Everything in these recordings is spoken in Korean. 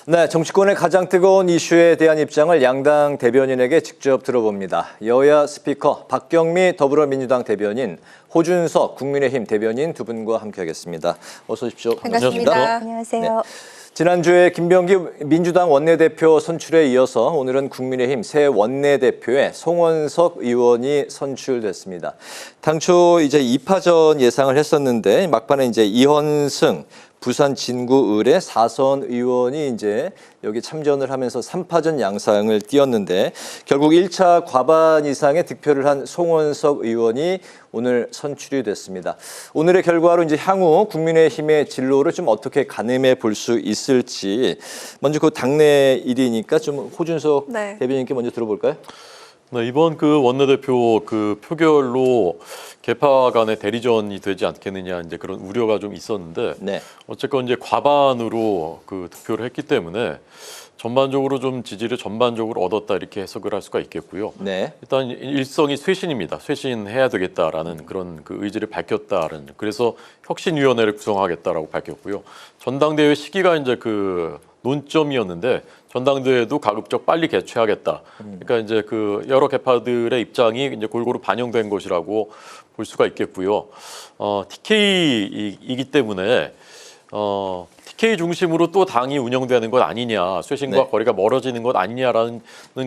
네, 정치권의 가장 뜨거운 이슈에 대한 입장을 양당 대변인에게 직접 들어봅니다. 여야 스피커 박경미 더불어민주당 대변인, 호준석 국민의힘 대변인 두 분과 함께하겠습니다. 어서 오십시오. 반갑습니다. 안녕하세요. 네. 지난주에 김병기 민주당 원내대표 선출에 이어서 오늘은 국민의힘 새 원내대표에 송원석 의원이 선출됐습니다. 당초 이제 2파전 예상을 했었는데 막판에 이제 이현승 부산 진구 을의 4선 의원이 이제 여기 참전을 하면서 3파전 양상을 띄었는데 결국 1차 과반 이상의 득표를 한 송원석 의원이 오늘 선출이 됐습니다. 오늘의 결과로 이제 향후 국민의힘의 진로를 좀 어떻게 가늠해 볼 수 있을지 먼저 그 당내 일이니까 좀 호준석 대변인께 먼저 들어볼까요? 네, 이번 그 원내대표 그 표결로 계파 간의 대리전이 되지 않겠느냐 이제 그런 우려가 좀 있었는데 네. 어쨌건 이제 과반으로 그 득표를 했기 때문에 전반적으로 좀 지지를 전반적으로 얻었다 이렇게 해석을 할 수가 있겠고요. 네. 일단 일성이 쇄신입니다. 쇄신해야 되겠다라는 그런 그 의지를 밝혔다는 그래서 혁신위원회를 구성하겠다라고 밝혔고요. 전당대회 시기가 이제 그 논점이었는데 전당대회도 가급적 빨리 개최하겠다. 그러니까 이제 그 여러 계파들의 입장이 이제 골고루 반영된 것이라고 볼 수가 있겠고요. TK이기 때문에 TK 중심으로 또 당이 운영되는 것 아니냐, 쇄신과 거리가 멀어지는 것 아니냐라는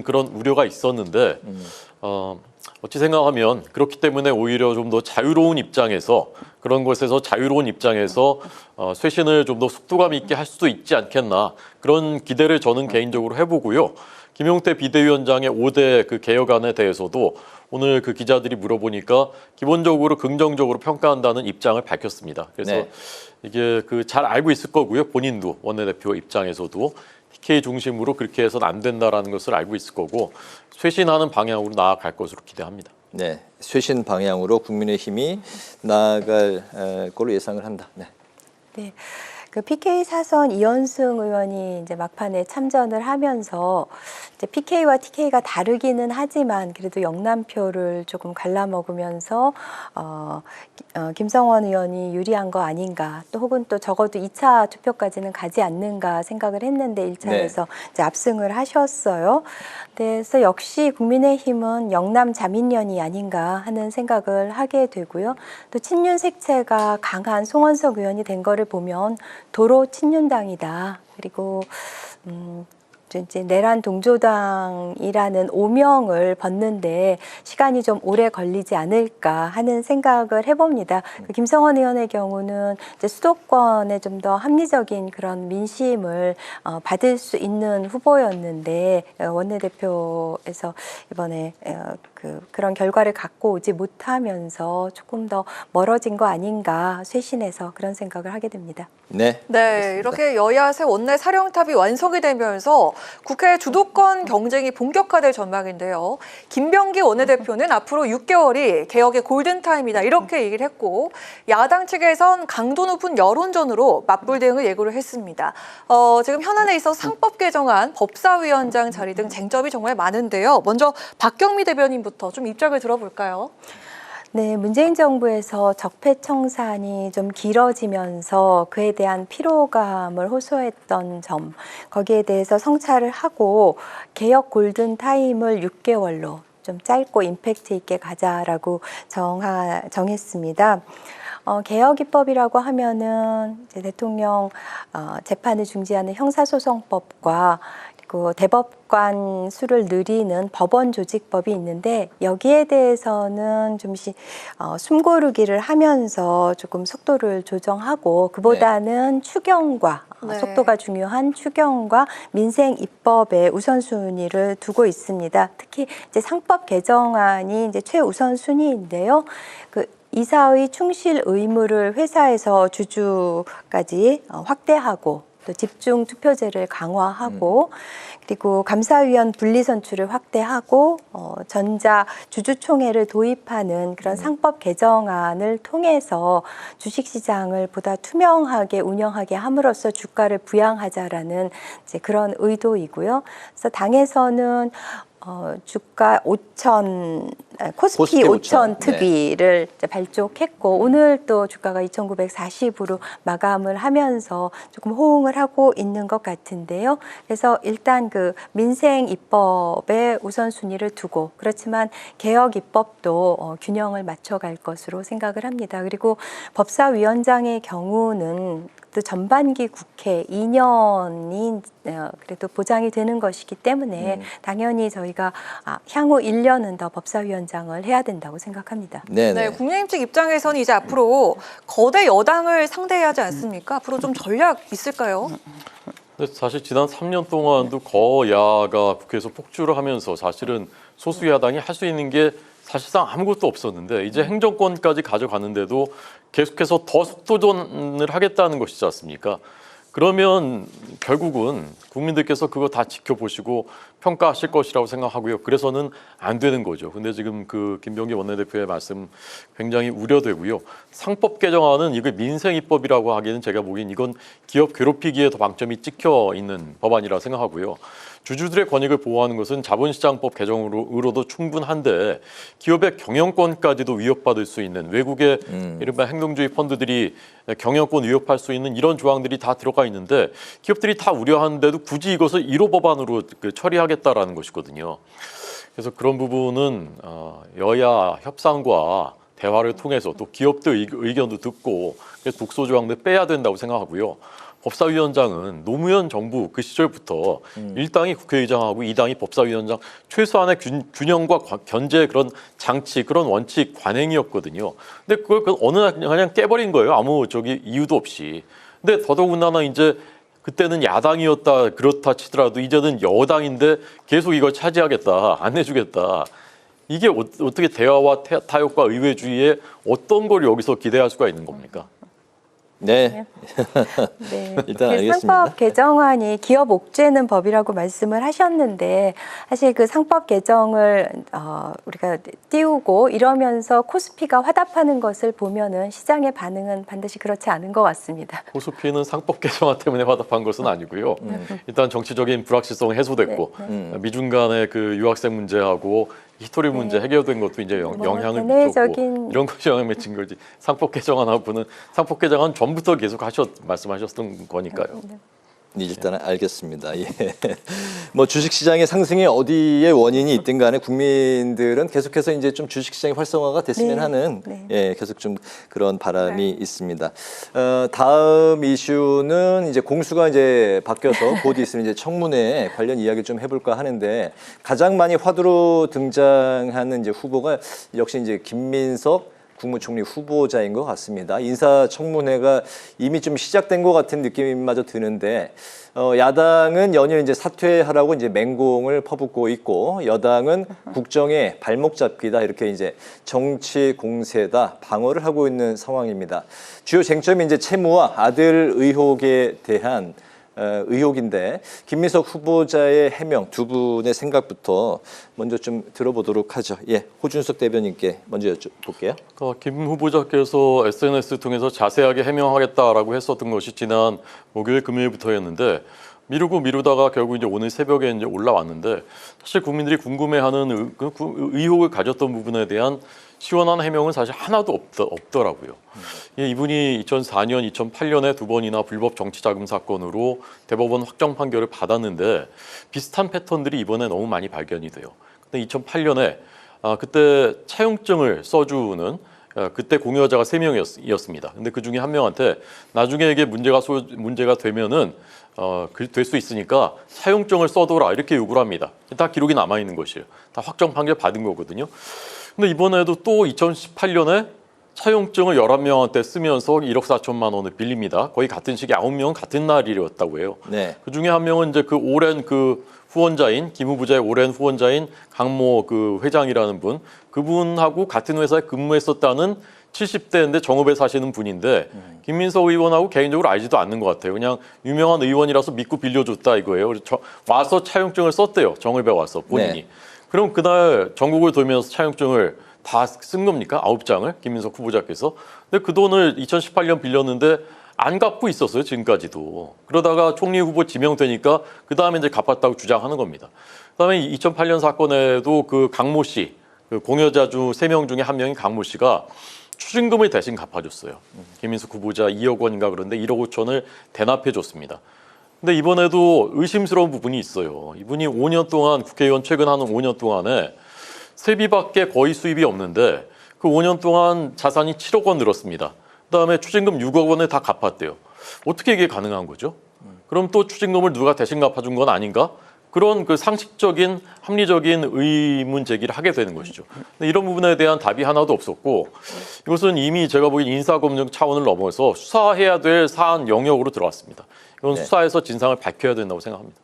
그런 우려가 있었는데 어찌 생각하면 그렇기 때문에 오히려 좀 더 자유로운 입장에서 그런 것에서 자유로운 입장에서 쇄신을 좀 더 속도감 있게 할 수도 있지 않겠나 그런 기대를 저는 개인적으로 해보고요. 김용태 비대위원장의 5대 그 개혁안에 대해서도 오늘 그 기자들이 물어보니까 기본적으로 긍정적으로 평가한다는 입장을 밝혔습니다. 그래서 이게 그 잘 알고 있을 거고요. 본인도 원내대표 입장에서도 TK 중심으로 그렇게 해서는 안 된다라는 것을 알고 있을 거고 쇄신하는 방향으로 나아갈 것으로 기대합니다. 네, 쇄신 방향으로 국민의힘이 나아갈 걸로 예상을 한다. 네. 네. 그 PK 사선 이현승 의원이 이제 막판에 참전을 하면서 이제 PK와 TK가 다르기는 하지만 그래도 영남표를 조금 갈라먹으면서 김성원 의원이 유리한 거 아닌가 또 혹은 또 적어도 2차 투표까지는 가지 않는가 생각을 했는데 1차에서 이제 압승을 하셨어요. 그래서 역시 국민의힘은 영남 자민련이 아닌가 하는 생각을 하게 되고요. 또 친윤 색채가 강한 송원석 의원이 된 거를 보면 도로 친윤당이다. 그리고 이제 내란 동조당이라는 오명을 벗는데 시간이 좀 오래 걸리지 않을까 하는 생각을 해봅니다. 그 김성원 의원의 경우는 이제 수도권에 좀 더 합리적인 그런 민심을 받을 수 있는 후보였는데 원내대표에서 이번에 그런 결과를 갖고 오지 못하면서 조금 더 멀어진 거 아닌가 쇄신해서 그런 생각을 하게 됩니다. 네. 네, 이렇게 여야 새 원내 사령탑이 완성이 되면서 국회 주도권 경쟁이 본격화될 전망인데요. 김병기 원내대표는 앞으로 6개월이 개혁의 골든타임이다 이렇게 얘기를 했고 야당 측에선 강도 높은 여론전으로 맞불 대응을 예고를 했습니다. 지금 현안에 있어서 상법 개정안, 법사위원장 자리 등 쟁점이 정말 많은데요. 먼저 박경미 대변인부터 좀 입장을 들어볼까요? 네, 문재인 정부에서 적폐청산이 좀 길어지면서 그에 대한 피로감을 호소했던 점, 거기에 대해서 성찰을 하고 개혁 골든타임을 6개월로 좀 짧고 임팩트 있게 가자라고 정했습니다. 개혁 입법이라고 하면은 이제 대통령 재판을 중지하는 형사소송법과 그 대법관 수를 늘리는 법원 조직법이 있는데 여기에 대해서는 좀 숨고르기를 하면서 조금 속도를 조정하고 그보다는 추경과 속도가 중요한 추경과 민생 입법에 우선순위를 두고 있습니다. 특히 이제 상법 개정안이 이제 최우선순위인데요. 그 이사의 충실 의무를 회사에서 주주까지 확대하고 또 집중 투표제를 강화하고 그리고 감사위원 분리선출을 확대하고 전자 주주총회를 도입하는 그런 상법 개정안을 통해서 주식시장을 보다 투명하게 운영하게 함으로써 주가를 부양하자라는 이제 그런 의도이고요. 그래서 당에서는 주가 5천 코스피 코스피 5천 5,000, 특위를 이제 발족했고 오늘 또 주가가 2,940으로 마감을 하면서 조금 호응을 하고 있는 것 같은데요. 그래서 일단 그 민생 입법에 우선순위를 두고 그렇지만 개혁 입법도 균형을 맞춰갈 것으로 생각을 합니다. 그리고 법사위원장의 경우는 또 전반기 국회 2년이 그래도 보장이 되는 것이기 때문에 당연히 저희가 향후 1년은 더 법사위원장을 해야 된다고 생각합니다. 네, 네, 네. 국민의힘 측 입장에서는 이제 앞으로 거대 여당을 상대해야 하지 않습니까? 앞으로 좀 전략 있을까요? 근데 사실 지난 3년 동안도 거야가 국회에서 폭주를 하면서 사실은 소수 야당이 할 수 있는 게 사실상 아무것도 없었는데 이제 행정권까지 가져가는데도 계속해서 더 속도전을 하겠다는 것이지 않습니까? 그러면 결국은 국민들께서 그거 다 지켜보시고 평가하실 것이라고 생각하고요. 그래서는 안 되는 거죠. 근데 지금 그 김병기 원내대표의 말씀 굉장히 우려되고요. 상법 개정안은 이거 민생 입법이라고 하기에는 제가 보기엔 이건 기업 괴롭히기에 더 방점이 찍혀 있는 법안이라 생각하고요. 주주들의 권익을 보호하는 것은 자본시장법 개정으로도 충분한데 기업의 경영권까지도 위협받을 수 있는 외국의 이른바 행동주의 펀드들이 경영권 위협할 수 있는 이런 조항들이 다 들어가 있는데 기업들이 다 우려하는데도 굳이 이것을 1호 법안으로 처리하겠다라는 것이거든요. 그래서 그런 부분은 여야 협상과 대화를 통해서 또 기업들 의견도 듣고 그래서 독소 조항들 빼야 된다고 생각하고요. 법사위원장은 노무현 정부 그 시절부터 1당이 국회의장하고 2당이 법사위원장 최소한의 균형과 견제 그런 장치 그런 원칙 관행이었거든요. 근데 그걸 어느 날 그냥 깨버린 거예요. 아무 이유도 없이. 근데 더더군다나 이제 그때는 야당이었다 그렇다 치더라도 이제는 여당인데 계속 이걸 차지하겠다 안 해주겠다. 이게 어떻게 대화와 타협과 의회주의에 어떤 걸 여기서 기대할 수가 있는 겁니까? 네. 네. 일단 그 알겠습니다. 상법 개정안이 기업 옥죄는 법이라고 말씀을 하셨는데 사실 그 상법 개정을 우리가 띄우고 이러면서 코스피가 화답하는 것을 보면은 시장의 반응은 반드시 그렇지 않은 것 같습니다. 코스피는 상법 개정안 때문에 화답한 것은 아니고요. 일단 정치적인 불확실성 해소됐고 미중 간의 그 유학생 문제하고 히스토리 문제 해결된 것도 이제 영향을 미쳤고 이런 것이 영향을 미친 거지. 상법 개정안하고는 상법 개정안 전부터 계속 말씀하셨던 거니까요. 일단 알겠습니다. 예. 뭐 주식시장의 상승이 어디에 원인이 있든 간에 국민들은 계속해서 이제 좀 주식시장이 활성화가 됐으면 네. 하는 네. 예, 계속 좀 그런 바람이 있습니다. 다음 이슈는 이제 공수가 이제 바뀌어서 곧 있으면 이제 청문회 관련 이야기를 좀 해볼까 하는데 가장 많이 화두로 등장하는 이제 후보가 역시 이제 김민석 국무총리 후보자인 것 같습니다. 인사청문회가 이미 좀 시작된 것 같은 느낌마저 드는데 야당은 연일 이제 사퇴하라고 이제 맹공을 퍼붓고 있고 여당은 국정에 발목 잡기다 이렇게 이제 정치 공세다 방어를 하고 있는 상황입니다. 주요 쟁점이 이제 채무와 아들 의혹에 대한 의혹인데 김민석 후보자의 해명 두 분의 생각부터 먼저 좀 들어보도록 하죠. 예, 호준석 대변인께 먼저 여쭤볼게요. 김 후보자께서 SNS 통해서 자세하게 해명하겠다라고 했었던 것이 지난 목요일 금요일부터였는데 미루다가 결국 이제 오늘 새벽에 이제 올라왔는데 사실 국민들이 궁금해하는 의혹을 가졌던 부분에 대한 시원한 해명은 사실 하나도 없더라고요. 이분이 2004년, 2008년에 두 번이나 불법 정치자금 사건으로 대법원 확정 판결을 받았는데 비슷한 패턴들이 이번에 너무 많이 발견이 돼요. 근데 2008년에 그때 차용증을 써주는 그때 공여자가 3명이었습니다. 근데 그 중에 한 명한테 나중에 이게 문제가 되면은 될 수 있으니까 차용증을 써둬라 이렇게 요구를 합니다. 다 기록이 남아 있는 것이에요. 다 확정 판결 받은 거거든요. 근데 이번에도 또 2018년에 차용증을 11명한테 쓰면서 1억 4천만 원을 빌립니다. 거의 같은 시기 9명은 같은 날이었다고 해요. 네. 그 중에 한 명은 이제 그 오랜 그 후원자인 김 후보자의 오랜 후원자인 강모 그 회장이라는 분, 그분하고 같은 회사에 근무했었다는 70대인데 정읍에 사시는 분인데 김민석 의원하고 개인적으로 알지도 않는 것 같아요. 그냥 유명한 의원이라서 믿고 빌려줬다 이거예요. 그래서 와서 차용증을 썼대요. 정읍에 와서 본인이. 네. 그럼 그날 전국을 돌면서 차용증을 다 쓴 겁니까? 9장을 김민석 후보자께서. 근데 그 돈을 2018년 빌렸는데 안 갚고 있었어요, 지금까지도. 그러다가 총리 후보 지명되니까 그 다음에 이제 갚았다고 주장하는 겁니다. 그다음에 2008년 사건에도 그 강모 씨, 그 공여자주 3명 중에 한 명인 강모 씨가 추징금을 대신 갚아줬어요. 김인숙 후보자 2억 원인가 그런데 1억 5천을 대납해 줬습니다. 근데 이번에도 의심스러운 부분이 있어요. 이분이 5년 동안 국회의원 최근 한 5년 동안에 세비밖에 거의 수입이 없는데 그 5년 동안 자산이 7억 원 늘었습니다. 그다음에 추징금 6억 원을 다 갚았대요. 어떻게 이게 가능한 거죠? 그럼 또 추징금을 누가 대신 갚아준 건 아닌가? 그런 그 상식적인 합리적인 의문 제기를 하게 되는 것이죠. 근데 이런 부분에 대한 답이 하나도 없었고 이것은 이미 제가 보기엔 인사검증 차원을 넘어서 수사해야 될 사안 영역으로 들어왔습니다. 이건 네. 수사에서 진상을 밝혀야 된다고 생각합니다.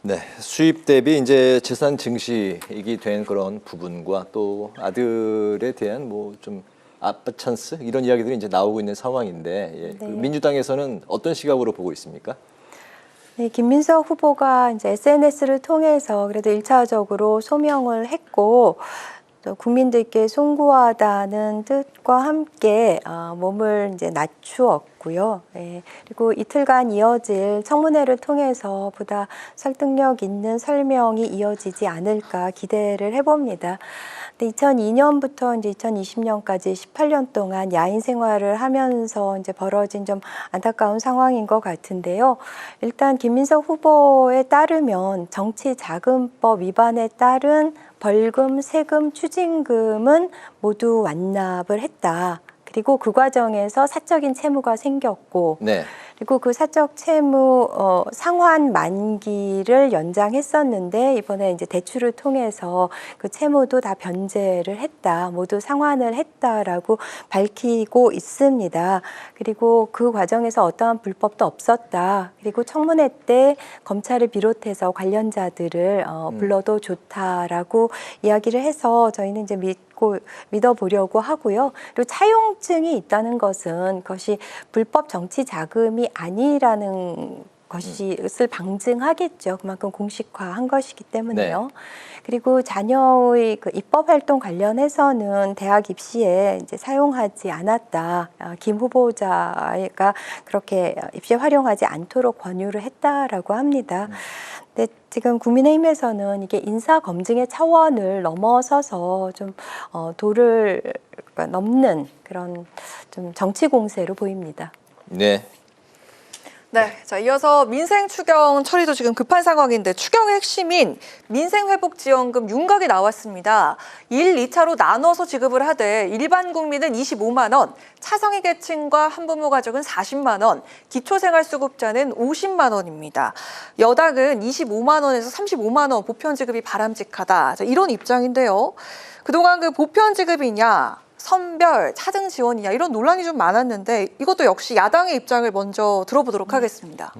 네, 수입 대비 이제 재산 증식이 된 그런 부분과 또 아들에 대한 뭐 좀 아빠 찬스 이런 이야기들이 이제 나오고 있는 상황인데 예, 그 네. 민주당에서는 어떤 시각으로 보고 있습니까? 네, 김민석 후보가 이제 SNS를 통해서 그래도 1차적으로 소명을 했고 또 국민들께 송구하다는 뜻과 함께 몸을 이제 낮추었고요. 예, 그리고 이틀간 이어질 청문회를 통해서 보다 설득력 있는 설명이 이어지지 않을까 기대를 해봅니다. 2002년부터 이제 2020년까지 18년 동안 야인 생활을 하면서 이제 벌어진 좀 안타까운 상황인 것 같은데요. 일단 김민석 후보에 따르면 정치자금법 위반에 따른 벌금, 세금, 추징금은 모두 완납을 했다. 그리고 그 과정에서 사적인 채무가 생겼고 네. 그리고 그 사적 채무 상환 만기를 연장했었는데 이번에 이제 대출을 통해서 그 채무도 다 변제를 했다. 모두 상환을 했다라고 밝히고 있습니다. 그리고 그 과정에서 어떠한 불법도 없었다. 그리고 청문회 때 검찰을 비롯해서 관련자들을 불러도 좋다라고 이야기를 해서 저희는 이제 믿어보려고 하고요. 그리고 차용증이 있다는 것은 그것이 불법 정치 자금이 아니라는 것을 방증하겠죠. 그만큼 공식화한 것이기 때문에요. 네. 그리고 자녀의 그 입법 활동 관련해서는 대학 입시에 이제 사용하지 않았다. 김 후보자가 그렇게 입시에 활용하지 않도록 권유를 했다라고 합니다. 근데 지금 국민의힘에서는 이게 인사 검증의 차원을 넘어서서 좀 도를 넘는 그런 좀 정치 공세로 보입니다. 네. 네, 자 이어서 민생 추경 처리도 지금 급한 상황인데 추경의 핵심인 민생회복지원금 윤곽이 나왔습니다. 1, 2차로 나눠서 지급을 하되 일반 국민은 25만 원, 차상위 계층과 한부모 가족은 40만 원, 기초생활수급자는 50만 원입니다. 여당은 25만 원에서 35만 원 보편 지급이 바람직하다. 자, 이런 입장인데요. 그동안 그 보편 지급이냐 선별, 차등 지원이냐 이런 논란이 좀 많았는데 이것도 역시 야당의 입장을 먼저 들어보도록 하겠습니다.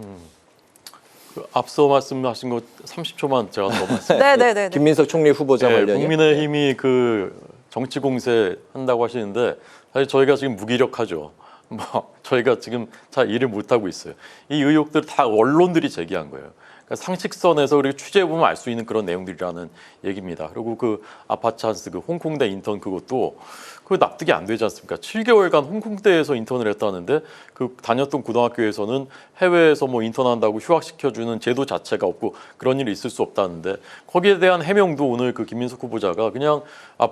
그 앞서 말씀하신 거 30초만 제가 넘었습니다. 네네네. 김민석 총리 후보자 네, 관련이요. 국민의힘이 그 정치 공세 한다고 하시는데 사실 저희가 지금 무기력하죠. 뭐 저희가 지금 잘 일을 못 하고 있어요. 이 의혹들 다 언론들이 제기한 거예요. 그러니까 상식선에서 그리고 취재해 보면 알 수 있는 그런 내용들이라는 얘기입니다. 그리고 그 아파 찬스 그 홍콩대 인턴 그것도 그 납득이 안 되지 않습니까? 7개월간 홍콩대에서 인턴을 했다는데 그 다녔던 고등학교에서는 해외에서 뭐 인턴한다고 휴학시켜주는 제도 자체가 없고 그런 일이 있을 수 없다는데 거기에 대한 해명도 오늘 그 김민석 후보자가 그냥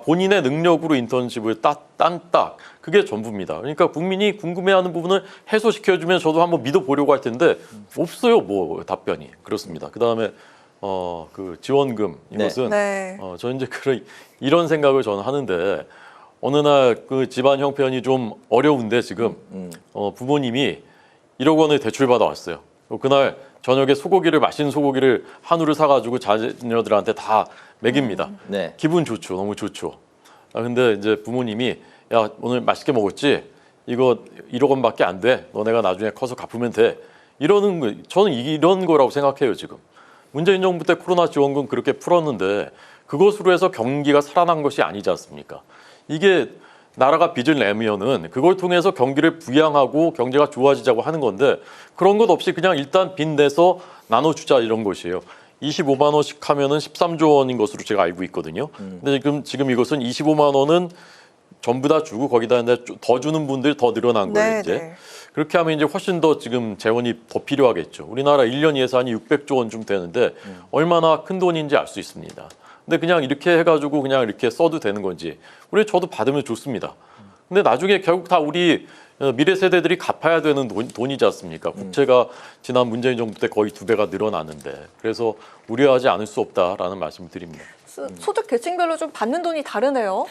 본인의 능력으로 인턴십을 딴딱 그게 전부입니다. 그러니까 국민이 궁금해하는 부분을 해소시켜주면 저도 한번 믿어보려고 할 텐데 없어요. 뭐 답변이 그렇습니다. 그 다음에 그 지원금 이것은 네. 저는 이제 이런 생각을 저는 하는데 어느 날 그 집안 형편이 좀 어려운데 지금 부모님이 1억 원을 대출 받아 왔어요. 그날 저녁에 소고기를 맛있는 소고기를 한우를 사가지고 자녀들한테 다 먹입니다. 네. 기분 좋죠, 너무 좋죠. 근데 이제 부모님이 야 오늘 맛있게 먹었지? 이거 1억 원밖에 안 돼. 너네가 나중에 커서 갚으면 돼. 이러는 거 저는 이런 거라고 생각해요 지금. 문재인 정부 때 코로나 지원금 그렇게 풀었는데 그것으로 해서 경기가 살아난 것이 아니지 않습니까? 이게 나라가 빚을 내면은 그걸 통해서 경기를 부양하고 경제가 좋아지자고 하는 건데 그런 것 없이 그냥 일단 빚 내서 나눠주자 이런 것이에요. 25만 원씩 하면은 13조 원인 것으로 제가 알고 있거든요. 근데 지금 이것은 25만 원은 전부 다 주고 거기다 이제 더 주는 분들이 더 늘어난 거예요. 네, 이제 네. 그렇게 하면 이제 훨씬 더 지금 재원이 더 필요하겠죠. 우리나라 1년 예산이 600조 원쯤 되는데 얼마나 큰 돈인지 알 수 있습니다. 근데 그냥 이렇게 해가지고 그냥 이렇게 써도 되는 건지 저도 받으면 좋습니다. 근데 나중에 결국 다 우리 미래 세대들이 갚아야 되는 돈이지 않습니까? 국채가 지난 문재인 정부 때 거의 2배가 늘어났는데 그래서 우려하지 않을 수 없다라는 말씀을 드립니다. 소득 계층별로 좀 받는 돈이 다르네요.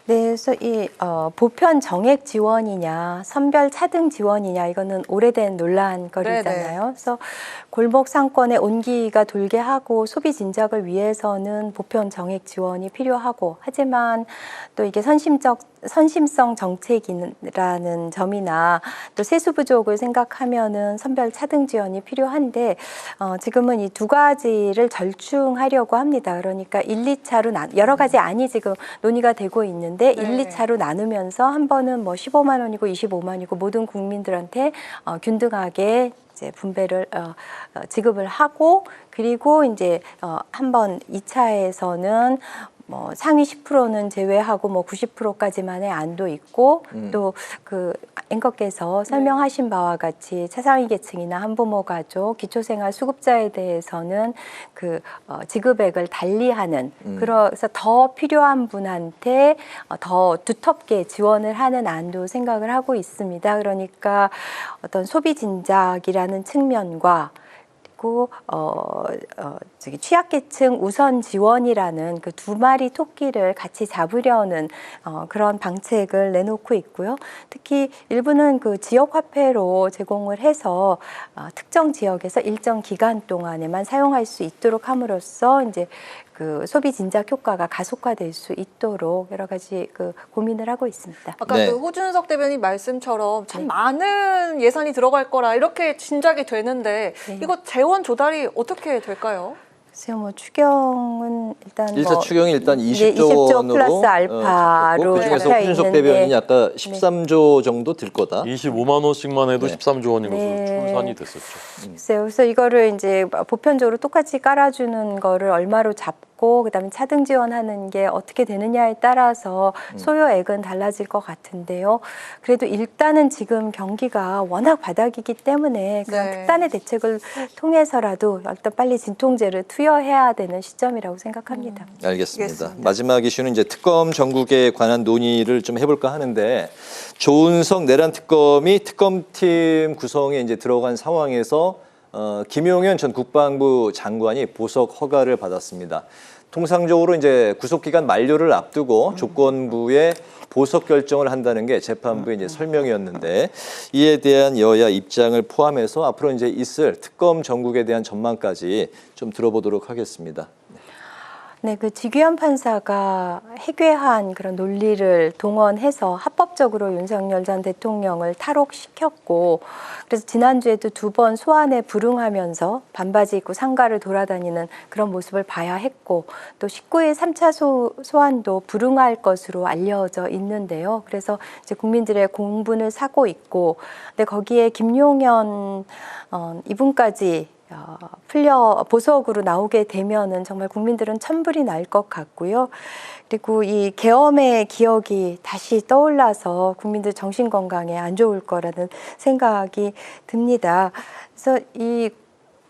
네, 그래서 이 보편 정액 지원이냐 선별 차등 지원이냐 이거는 오래된 논란거리잖아요. 네네. 그래서 골목 상권에 온기가 돌게 하고 소비 진작을 위해서는 보편 정액 지원이 필요하고 하지만 또 이게 선심성 정책이라는 점이나 또 세수 부족을 생각하면은 선별 차등 지원이 필요한데 지금은 이 두 가지를 절충하려고 합니다. 그러니까 1, 2차로 여러 가지 안이 지금 논의가 되고 있는데 네. 1, 2차로 나누면서 한 번은 뭐 15만 원이고 25만이고 모든 국민들한테 균등하게 이제 분배를 지급을 하고 그리고 이제 한번 2차에서는 뭐 상위 10%는 제외하고 뭐 90%까지만의 안도 있고 또 그 앵커께서 설명하신 바와 같이 최상위 계층이나 한부모 가족, 기초생활 수급자에 대해서는 그 지급액을 달리하는 그래서 더 필요한 분한테 더 두텁게 지원을 하는 안도 생각을 하고 있습니다. 그러니까 어떤 소비 진작이라는 측면과 그리고 취약계층 우선 지원이라는 그 두 마리 토끼를 같이 잡으려는 그런 방책을 내놓고 있고요. 특히 일부는 그 지역 화폐로 제공을 해서 특정 지역에서 일정 기간 동안에만 사용할 수 있도록 함으로써 이제 그 소비 진작 효과가 가속화될 수 있도록 여러 가지 그 고민을 하고 있습니다. 아까 네. 그 호준석 대변인 말씀처럼 참 많은 예산이 들어갈 거라 이렇게 짐작이 되는데 네. 이거 재원 조달이 어떻게 될까요? 글쎄요, 뭐 추경은 일단 일차 추경이 일단 20조 20조 원으로 플러스 알파로 그중에서 잡혀 홍준석 있는데 대변인이 아까 13조 정도 들 거다. 25만 원씩만 해도 네. 13조 원인 것으로 네. 추산이 됐었죠. 글쎄요. 그래서 이거를 이제 보편적으로 똑같이 깔아주는 거를 얼마로 잡고 그다음에 차등 지원하는 게 어떻게 되느냐에 따라서 소요액은 달라질 것 같은데요. 그래도 일단은 지금 경기가 워낙 바닥이기 때문에 그런 네. 특단의 대책을 통해서라도 일단 빨리 진통제를 투여해야 되는 시점이라고 생각합니다. 알겠습니다. 알겠습니다. 마지막 이슈는 이제 특검 전국에 관한 논의를 좀 해볼까 하는데 조은석 내란 특검이 특검팀 구성에 이제 들어간 상황에서 김용현 전 국방부 장관이 보석 허가를 받았습니다. 통상적으로 이제 구속 기간 만료를 앞두고 조건부에 보석 결정을 한다는 게 재판부의 이제 설명이었는데 이에 대한 여야 입장을 포함해서 앞으로 이제 있을 특검 전국에 대한 전망까지 좀 들어보도록 하겠습니다. 네, 그 지규현 판사가 해괴한 그런 논리를 동원해서 합법적으로 윤석열 전 대통령을 탈옥시켰고, 그래서 지난주에도 2번 소환에 불응하면서 반바지 입고 상가를 돌아다니는 그런 모습을 봐야 했고, 또 19일 3차 소환도 불응할 것으로 알려져 있는데요. 그래서 이제 국민들의 공분을 사고 있고, 근데 거기에 김용현 이분까지 풀려 보석으로 나오게 되면은 정말 국민들은 천불이 날 것 같고요. 그리고 이 계엄의 기억이 다시 떠올라서 국민들 정신 건강에 안 좋을 거라는 생각이 듭니다. 그래서 이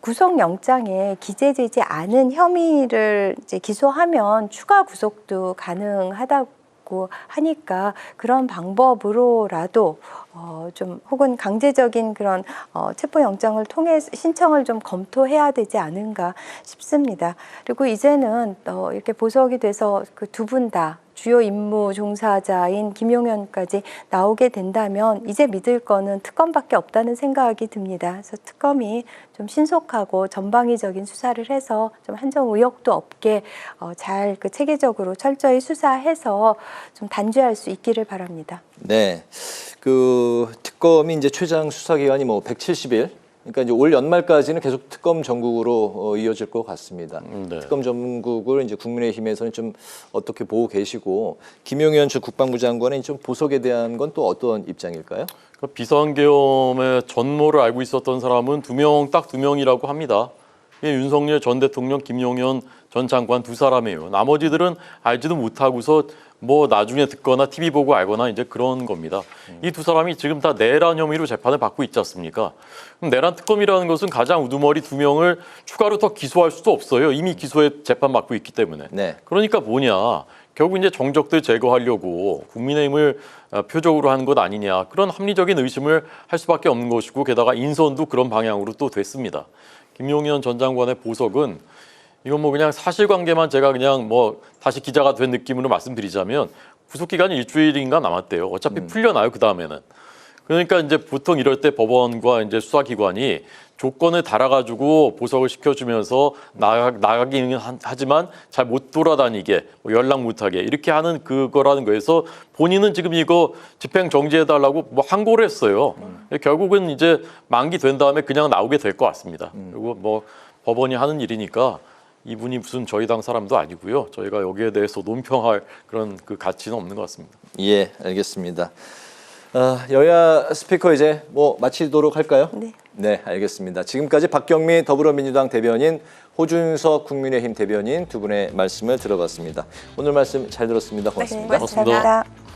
구속영장에 기재되지 않은 혐의를 이제 기소하면 추가 구속도 가능하다고 하니까 그런 방법으로라도 좀 혹은 강제적인 그런 체포영장을 통해 신청을 좀 검토해야 되지 않은가 싶습니다. 그리고 이제는 이렇게 보석이 돼서 그 두 분 다 주요 임무 종사자인 김용현까지 나오게 된다면 이제 믿을 거는 특검밖에 없다는 생각이 듭니다. 그래서 특검이 좀 신속하고 전방위적인 수사를 해서 좀 한정 의혹도 없게 잘 그 체계적으로 철저히 수사해서 좀 단죄할 수 있기를 바랍니다. 네, 그 특검이 이제 최장 수사 기간이 뭐 170일. 그러니까 이제 올 연말까지는 계속 특검 전국으로 이어질 것 같습니다. 네. 특검 전국을 이제 국민의힘에서는 좀 어떻게 보고 계시고 김용현 전 국방부 장관은 좀 보석에 대한 건 또 어떤 입장일까요? 비상계엄의 전모를 알고 있었던 사람은 딱 두 명이라고 합니다. 이게 윤석열 전 대통령, 김용현 전 장관 두 사람이에요. 나머지들은 알지도 못하고서 뭐 나중에 듣거나 TV 보고 알거나 이제 그런 겁니다. 이 두 사람이 지금 다 내란 혐의로 재판을 받고 있지 않습니까? 그럼 내란 특검이라는 것은 가장 우두머리 두 명을 추가로 더 기소할 수도 없어요. 이미 기소에 재판 받고 있기 때문에. 네. 그러니까 뭐냐? 결국 이제 정적들 제거하려고 국민의힘을 표적으로 하는 것 아니냐. 그런 합리적인 의심을 할 수밖에 없는 것이고 게다가 인선도 그런 방향으로 또 됐습니다. 김용현 전 장관의 보석은 이건 뭐 그냥 사실관계만 제가 그냥 뭐 다시 기자가 된 느낌으로 말씀드리자면 구속 기간이 일주일인가 남았대요. 어차피 풀려나요 그 다음에는. 그러니까 이제 보통 이럴 때 법원과 이제 수사기관이 조건을 달아가지고 보석을 시켜주면서 나가기는 하지만 잘 못 돌아다니게 뭐 연락 못하게 이렇게 하는 그거라는 거에서 본인은 지금 이거 집행 정지해달라고 뭐 항고를 했어요. 결국은 이제 만기 된 다음에 그냥 나오게 될 것 같습니다. 그리고 뭐 법원이 하는 일이니까 이분이 무슨 저희 당 사람도 아니고요. 저희가 여기에 대해서 논평할 그런 그 가치는 없는 것 같습니다. 예, 알겠습니다. 여야 스피커 이제 뭐 마치도록 할까요? 네. 네, 알겠습니다. 지금까지 박경미 더불어민주당 대변인, 호준석 국민의힘 대변인 두 분의 말씀을 들어봤습니다. 오늘 말씀 잘 들었습니다. 고맙습니다. 네, 감사합니다.